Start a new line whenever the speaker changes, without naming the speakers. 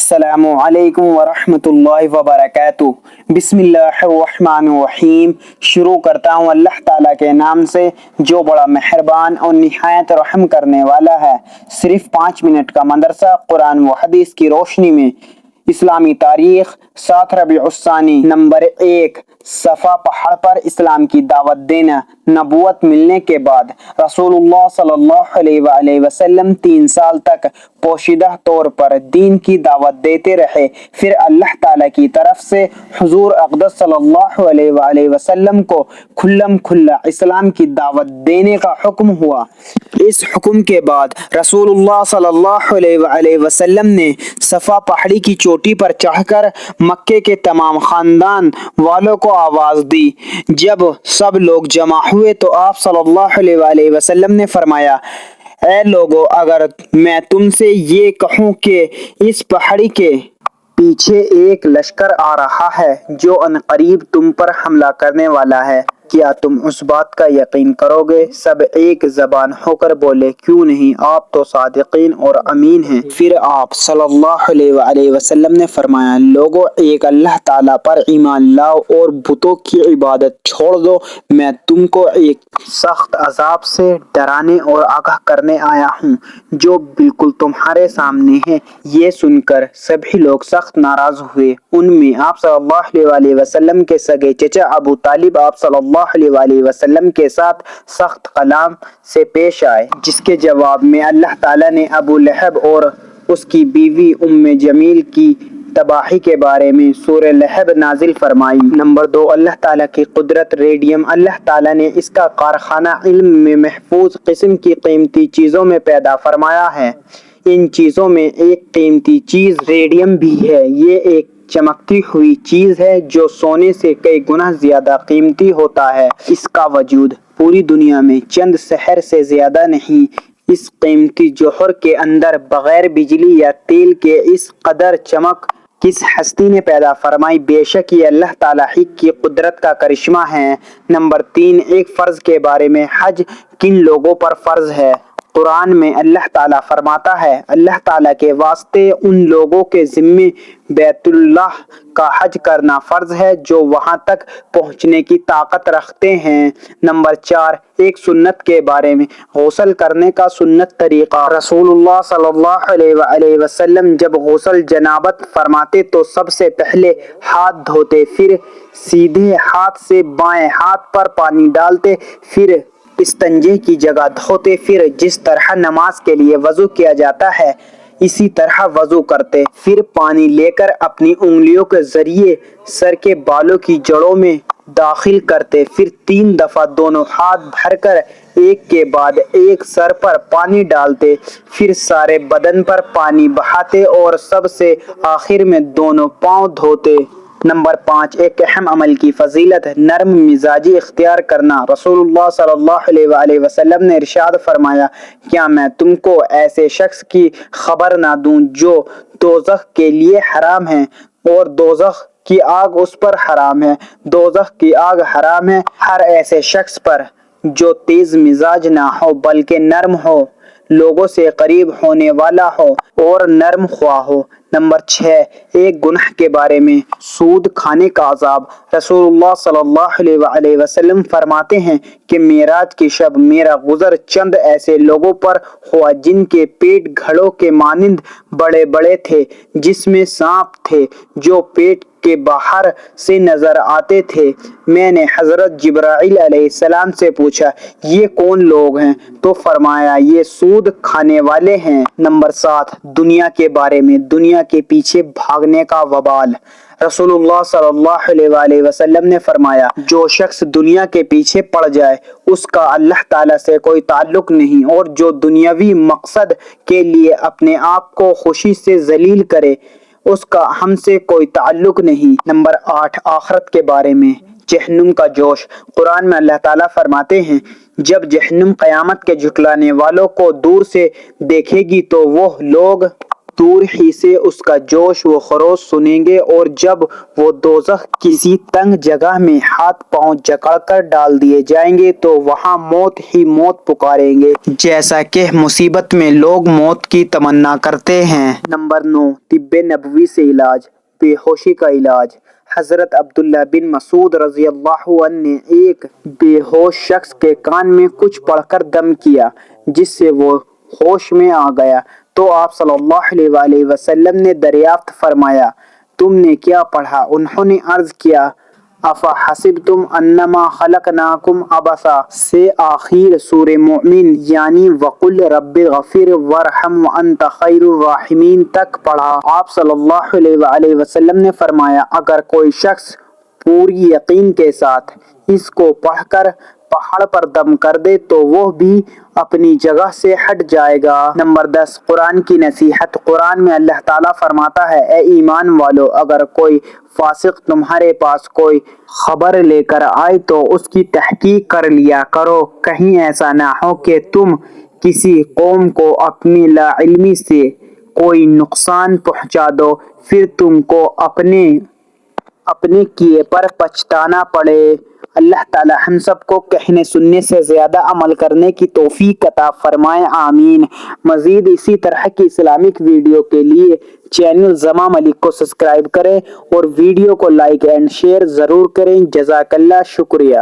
अस्सलामु अलैकुम वरहमतुल्लाहि वबरकातुह। बिस्मिल्लाहिर्रहमानिर्रहीम। शुरू करता हूँ अल्लाह ताला के नाम से जो बड़ा मेहरबान और निहायत रहम करने वाला है। सिर्फ 5 मिनट का मदरसा कुरान व हदीस की रोशनी में इस्लामी तारीख 7 रबीउस्सानी नंबर 1। सफ़ा पहाड़ पर इस्लाम की दावत देना। नबूवत मिलने के बाद रसूलुल्लाह सल्लल्लाहु अलैहि वसल्लम 3 साल तक पोशीदा तौर पर दीन की दावत देते रहे। फिर अल्लाह ताला की तरफ से हुजूर अक़दस सल्लल्लाहु अलैहि वसल्लम को खुल्लम खुल्ला इस्लाम की दावत देने का हुक्म हुआ। इस हुक्म के बाद रसूलुल्लाह सल्लल्लाहु अलैहि वसल्लम ने सफ़ा पहाड़ी की चोटी पर चढ़कर मक्के के तमाम खानदान वालों को आवाज़ दी। जब सब लोग जमा हुए तो आप सल्लल्लाहु अलैहि वसल्लम ने फरमाया, ऐ लोगों, अगर मैं तुमसे ये कहूँ कि इस पहाड़ी के पीछे एक लश्कर आ रहा है जो अनकरीब तुम पर हमला करने वाला है, क्या तुम उस बात का यकीन करोगे? सब एक ज़बान होकर बोले, क्यों नहीं, आप तो सादिकीन और अमीन हैं। फिर आप सल्लल्लाहु अलैहि वसल्लम ने फरमाया, लोगों, एक अल्लाह ताला पर ईमान लाओ और बुतों की इबादत छोड़ दो। मैं तुमको एक सख्त अजाब से डराने और आगाह करने आया हूँ जो बिल्कुल तुम्हारे सामने है। ये सुनकर सभी लोग सख्त नाराज हुए। उनमें आप सल्लल्लाहु अलैहि वसल्लम के सगे चचा अबू तालिब आप सल्लल्लाहु अलैहि वसल्लम के साथ सख्त कलाम से पेश आए, जिसके जवाब में अल्लाह ताला ने अबू लहब और उसकी बीवी उम्मे जमील की तबाही के बारे में सूरह लहब नाजिल फरमाई। नंबर 2, अल्लाह ताला की कुदरत। रेडियम अल्लाह ताला ने इसका कारखाना इल्म में महफूज किस्म की कीमती चीज़ों में पैदा फरमाया है। इन चीज़ों में एक कीमती चीज़ रेडियम भी है। ये एक चमकती हुई चीज़ है जो सोने से कई गुना ज़्यादा कीमती होता है। इसका वजूद पूरी दुनिया में चंद शहर से ज़्यादा नहीं। इस कीमती जौहर के अंदर बगैर बिजली या तेल के इस कदर चमक किस हस्ती ने पैदा फरमाई? बेशक ये अल्लाह ताला ही की कुदरत का करिश्मा है। नंबर 3, एक फ़र्ज के बारे में। हज किन लोगों पर फ़र्ज है? कुरान में अल्लाह ताला फरमाता है, अल्लाह ताला के वास्ते उन लोगों के ज़िम्मे बैतुल्लाह का हज करना फ़र्ज है जो वहाँ तक पहुँचने की ताकत रखते हैं। नंबर 4, एक सुन्नत के बारे में। गुस्ल करने का सुन्नत तरीक़ा। रसूलुल्लाह सल्लल्लाहु अलैहि वसल्लम जब गुस्ल जनाबत फरमाते तो सबसे पहले हाथ धोते, फिर सीधे हाथ से बाएं हाथ पर पानी डालते, फिर इस्तंजे की जगह धोते, फिर जिस तरह नमाज के लिए वज़ू किया जाता है इसी तरह वज़ू करते, फिर पानी लेकर अपनी उंगलियों के जरिए सर के बालों की जड़ों में दाखिल करते, फिर 3 दफ़ा दोनों हाथ भरकर एक के बाद एक सर पर पानी डालते, फिर सारे बदन पर पानी बहाते और सबसे आखिर में दोनों पाँव धोते। नंबर 5, एक अहम अमल की फजीलत, नरम मिजाजी इख्तियार करना। रसूलुल्लाह सल्लल्लाहु अलैहि वसल्लम ने इरशाद फरमाया, क्या मैं तुमको ऐसे शख्स की खबर ना दूं जो दोज़ख के लिए हराम है और दोज़ख की आग उस पर हराम है। दोज़ख की आग हराम है हर ऐसे शख्स पर जो तेज मिजाज ना हो बल्कि नरम हो, लोगों से करीब होने वाला हो और नरम ख्वाह हो। नंबर 6, एक गुनाह के बारे में। सूद खाने का अजाब। रसूलुल्लाह सल्लल्लाहु अलैहि वसल्लम फरमाते हैं कि मेराज की शब मेरा गुजर चंद ऐसे लोगों पर हुआ जिनके पेट घड़ों के मानिंद बड़े बड़े थे, जिसमें सांप थे जो पेट के बाहर से नजर आते थे। मैंने हजरत जिब्राइल अलैहिस्सलाम से पूछा, ये कौन लोग हैं? तो फरमाया, ये सूद खाने वाले हैं। नंबर 7, दुनिया के बारे में। दुनिया के पीछे भागने का वबाल। रसूलुल्लाह सल्लल्लाहु अलैहि वसल्लम ने फरमाया, जो शख्स दुनिया के पीछे पड़ जाए उसका अल्लाह ताला से कोई ताल्लुक नहीं, और जो दुनियावी मकसद के लिए अपने आप को खुशी से जलील करे उसका हमसे कोई ताल्लुक नहीं। नंबर 8, आखिरत के बारे में। जहन्नुम का जोश। कुरान में अल्लाह ताला फरमाते हैं, जब जहन्नुम क़यामत के झुटलाने वालों को दूर से देखेगी तो वो लोग دور ہی سے اس کا جوش و خروش سنیں گے، اور جب وہ دوزخ کسی تنگ جگہ میں ہاتھ پاؤں جکڑ کر ڈال دیے جائیں گے تو وہاں موت ہی موت پکاریں گے، جیسا کہ مصیبت میں لوگ موت کی تمنا کرتے ہیں۔ نمبر 9، طب نبوی سے علاج، بے ہوشی کا علاج۔ حضرت عبداللہ بن مسعود رضی اللہ عنہ نے ایک بے ہوش شخص کے کان میں کچھ پڑھ کر دم کیا جس سے وہ ہوش میں آ گیا، تو آپ صلی اللہ علیہ وآلہ وسلم نے دریافت فرمایا، تم نے کیا پڑھا؟ انہوں نے عرض کیا، افحسبتم انما خلقناکم عبثا سے آخر سورہ مومن یعنی وقل رب اغفر وارحم وانت خیر الراحمین تک پڑھا۔ آپ صلی اللہ علیہ وآلہ وسلم نے فرمایا، اگر کوئی شخص پوری یقین کے ساتھ اس کو پڑھ کر پہاڑ پر دم کر دے تو وہ بھی اپنی جگہ سے ہٹ جائے گا۔ نمبر 10، قرآن کی نصیحت۔ قرآن میں اللہ تعالیٰ فرماتا ہے، اے ایمان والو، اگر کوئی فاسق تمہارے پاس کوئی خبر لے کر آئے تو اس کی تحقیق کر لیا کرو، کہیں ایسا نہ ہو کہ تم کسی قوم کو اپنی لا علمی سے کوئی نقصان پہنچا دو، پھر تم کو اپنے کیے پر پچھتانا پڑے۔ اللہ تعالی ہم سب کو کہنے سننے سے زیادہ عمل کرنے کی توفیق عطا فرمائے، آمین۔ مزید اسی طرح کی اسلامک ویڈیو کے لیے چینل زماں ملک کو سبسکرائب کریں اور ویڈیو کو لائک اینڈ شیئر ضرور کریں۔ جزاک اللہ، شکریہ۔